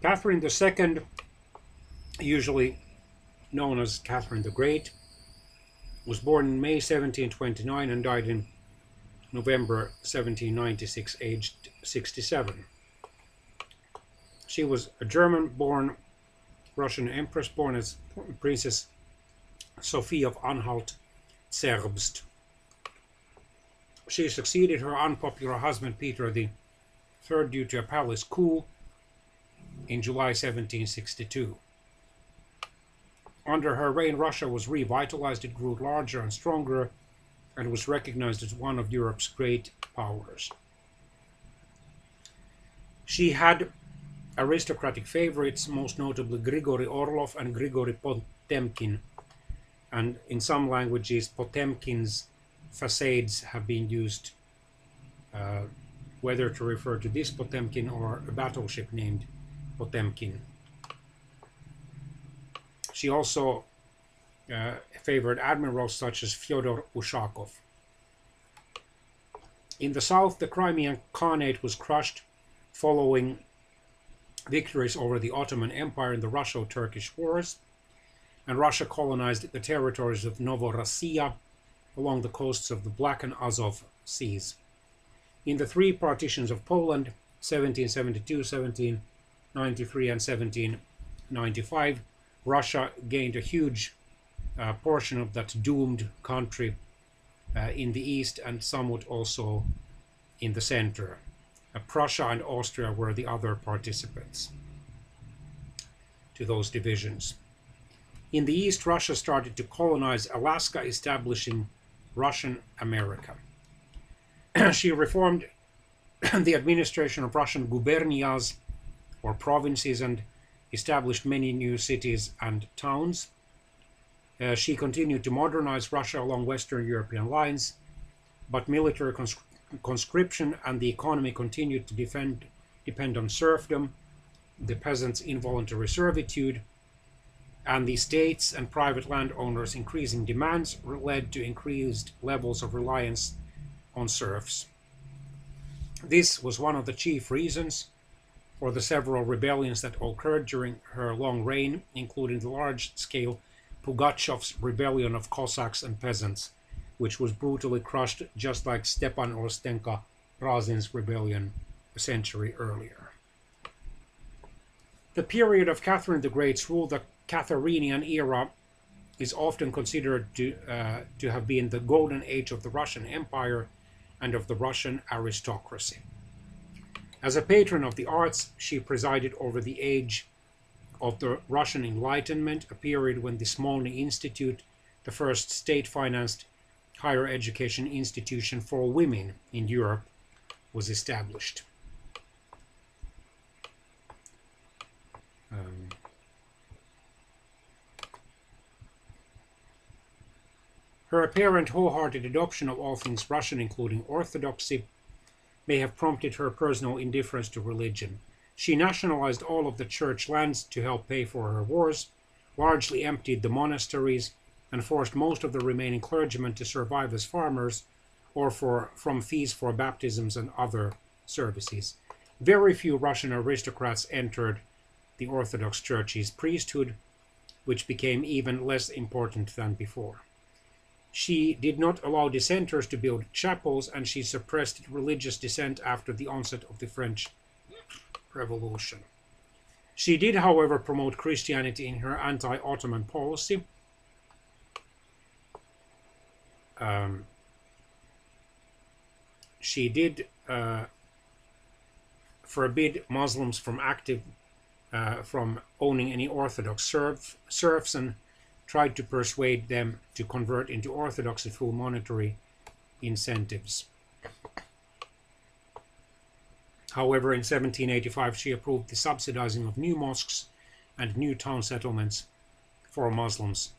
Catherine II, usually known as Catherine the Great, was born in May 1729 and died in November 1796, aged 67. She was a German-born Russian empress, born as Princess Sophie of Anhalt-Zerbst. She succeeded her unpopular husband Peter III due to a palace coup in July 1762. Under her reign, Russia was revitalized, it grew larger and stronger, and was recognized as one of Europe's great powers. She had aristocratic favorites, most notably Grigory Orlov and Grigory Potemkin, and in some languages Potemkin's facades have been used, whether to refer to this Potemkin or a battleship named Potemkin. She also favored admirals such as Fyodor Ushakov. In the south, the Crimean Khanate was crushed following victories over the Ottoman Empire in the Russo-Turkish Wars, and Russia colonized the territories of Novorossiya along the coasts of the Black and Azov Seas. In the three partitions of Poland, 1772, 1793, and 1795, Russia gained a huge portion of that doomed country in the east and somewhat also in the center. Prussia and Austria were the other participants to those divisions. In the east, Russia started to colonize Alaska, establishing Russian America. She reformed the administration of Russian gubernias, or provinces, and established many new cities and towns. She continued to modernize Russia along Western European lines, but military conscription and the economy continued to depend on serfdom, the peasants' involuntary servitude, and the states and private landowners' increasing demands led to increased levels of reliance on serfs. This was one of the chief reasons for the several rebellions that occurred during her long reign, including the large-scale Pugachev's rebellion of Cossacks and peasants, which was brutally crushed just like Stepan Ostenka Razin's rebellion a century earlier. The period of Catherine the Great's rule, the Catherinian era, is often considered to have been the golden age of the Russian Empire and of the Russian aristocracy. As a patron of the arts, she presided over the age of the Russian Enlightenment, a period when the Smolny Institute, the first state-financed higher education institution for women in Europe, was established. Her apparent wholehearted adoption of all things Russian, including Orthodoxy, may have prompted her personal indifference to religion. She nationalized all of the church lands to help pay for her wars, largely emptied the monasteries, and forced most of the remaining clergymen to survive as farmers or from fees for baptisms and other services. Very few Russian aristocrats entered the Orthodox Church's priesthood, which became even less important than before. She did not allow dissenters to build chapels, and she suppressed religious dissent after the onset of the French Revolution. She did, however, promote Christianity in her anti-Ottoman policy. She did forbid Muslims from owning any Orthodox serfs and tried to persuade them to convert into Orthodoxy through monetary incentives. However, in 1785 she approved the subsidizing of new mosques and new town settlements for Muslims.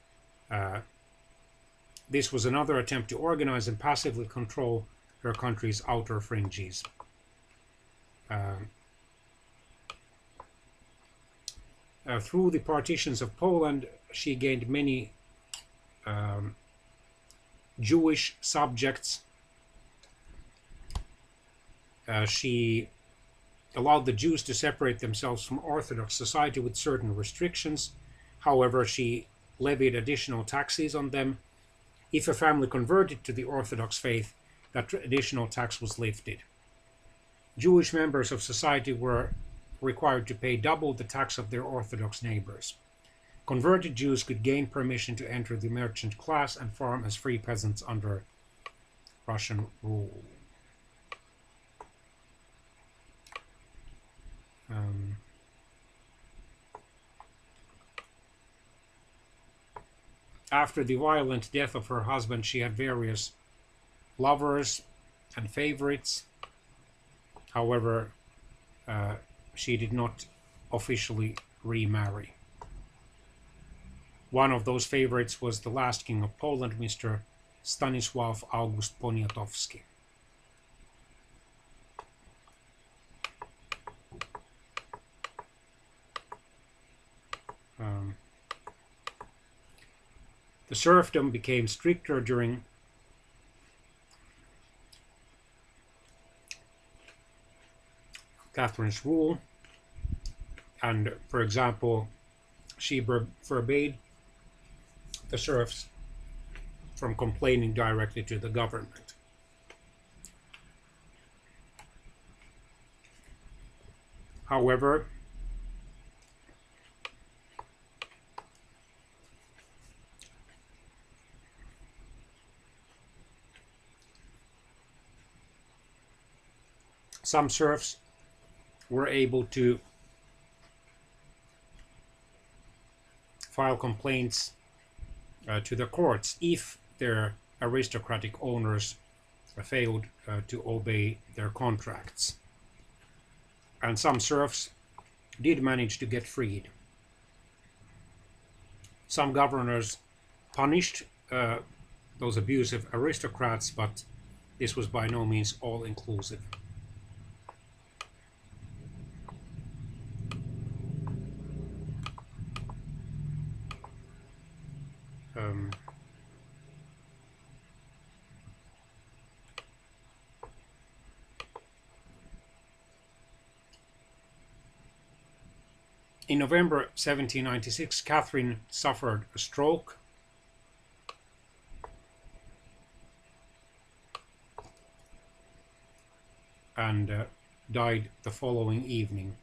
This was another attempt to organize and passively control her country's outer fringes. Through the partitions of Poland, she gained many Jewish subjects. She allowed the Jews to separate themselves from Orthodox society with certain restrictions. However, she levied additional taxes on them. If a family converted to the Orthodox faith, that additional tax was lifted. Jewish members of society were required to pay double the tax of their Orthodox neighbors. Converted Jews could gain permission to enter the merchant class and farm as free peasants under Russian rule. After the violent death of her husband, she had various lovers and favorites. However, she did not officially remarry. One of those favorites was the last king of Poland, Mr. Stanisław August Poniatowski. The serfdom became stricter during Catherine's rule, and, for example, she forbade the serfs from complaining directly to the government. However, some serfs were able to file complaints to the courts if their aristocratic owners failed to obey their contracts. And some serfs did manage to get freed. Some governors punished those abusive aristocrats, but this was by no means all-inclusive. In November 1796, Catherine suffered a stroke and died the following evening.